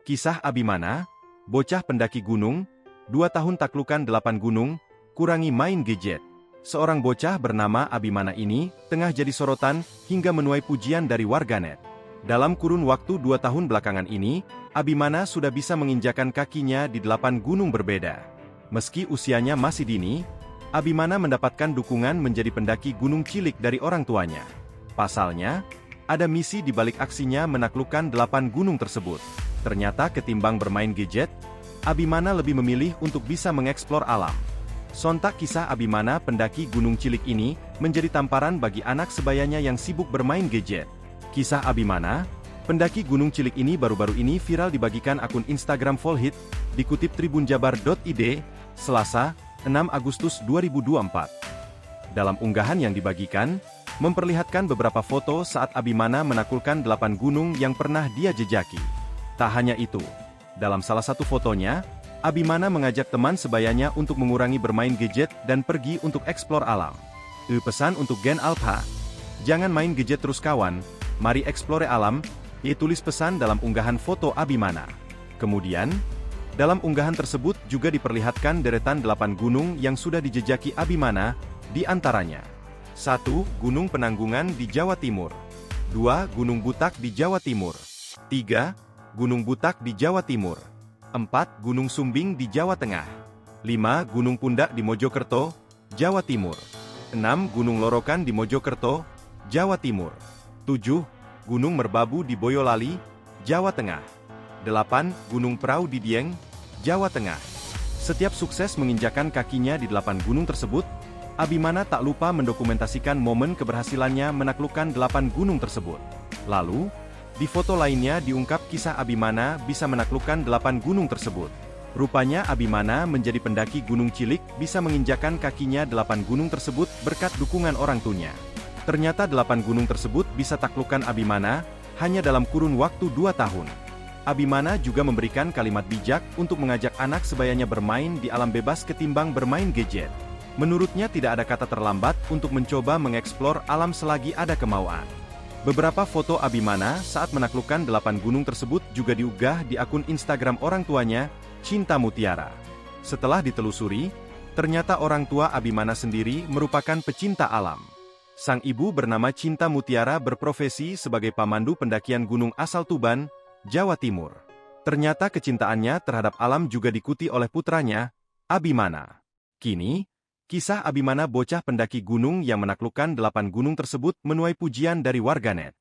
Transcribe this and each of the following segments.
Kisah Abimana, bocah pendaki gunung, 2 tahun taklukan 8 gunung, kurangi main gadget. Seorang bocah bernama Abimana ini tengah jadi sorotan hingga menuai pujian dari warganet. Dalam kurun waktu 2 tahun belakangan ini, Abimana sudah bisa menginjakan kakinya di 8 gunung berbeda. Meski usianya masih dini, Abimana mendapatkan dukungan menjadi pendaki gunung cilik dari orang tuanya. Pasalnya, ada misi di balik aksinya menaklukkan 8 gunung tersebut. Ternyata ketimbang bermain gadget, Abimana lebih memilih untuk bisa mengeksplor alam. Sontak kisah Abimana pendaki gunung cilik ini menjadi tamparan bagi anak sebayanya yang sibuk bermain gadget. Kisah Abimana, pendaki gunung cilik ini baru-baru ini viral dibagikan akun Instagram Volhit, dikutip tribunjabar.id, Selasa, 6 Agustus 2024. Dalam unggahan yang dibagikan, memperlihatkan beberapa foto saat Abimana menaklukkan 8 gunung yang pernah dia jejaki. Tak hanya itu, dalam salah satu fotonya, Abimana mengajak teman sebayanya untuk mengurangi bermain gadget dan pergi untuk eksplor alam. Pesan untuk Gen Alpha, jangan main gadget terus kawan, mari eksplore alam, tulis pesan dalam unggahan foto Abimana. Kemudian, dalam unggahan tersebut juga diperlihatkan deretan 8 gunung yang sudah dijejaki Abimana, di antaranya 1. Gunung Penanggungan di Jawa Timur, 2. Gunung Butak di Jawa Timur, 3. Gunung Butak di Jawa Timur, 4. Gunung Sumbing di Jawa Tengah, 5. Gunung Pundak di Mojokerto, Jawa Timur, 6. Gunung Lorokan di Mojokerto, Jawa Timur, 7. Gunung Merbabu di Boyolali, Jawa Tengah, 8. Gunung Prau di Dieng, Jawa Tengah. Setiap sukses menginjakan kakinya di 8 gunung tersebut, Abimana tak lupa mendokumentasikan momen keberhasilannya menaklukkan 8 gunung tersebut. Lalu, di foto lainnya diungkap kisah Abimana bisa menaklukkan 8 gunung tersebut. Rupanya Abimana menjadi pendaki gunung cilik bisa menginjakan kakinya 8 gunung tersebut berkat dukungan orang tuanya. Ternyata 8 gunung tersebut bisa taklukan Abimana hanya dalam kurun waktu 2 tahun. Abimana juga memberikan kalimat bijak untuk mengajak anak sebayanya bermain di alam bebas ketimbang bermain gadget. Menurutnya tidak ada kata terlambat untuk mencoba mengeksplor alam selagi ada kemauan. Beberapa foto Abimana saat menaklukkan 8 gunung tersebut juga diunggah di akun Instagram orang tuanya, Cinta Mutiara. Setelah ditelusuri, ternyata orang tua Abimana sendiri merupakan pecinta alam. Sang ibu bernama Cinta Mutiara berprofesi sebagai pamandu pendakian gunung asal Tuban, Jawa Timur. Ternyata kecintaannya terhadap alam juga diikuti oleh putranya, Abimana. Kini, kisah Abimana bocah pendaki gunung yang menaklukkan 8 gunung tersebut menuai pujian dari warganet.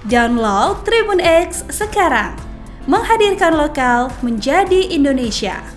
Download Tribun X sekarang, menghadirkan lokal menjadi Indonesia.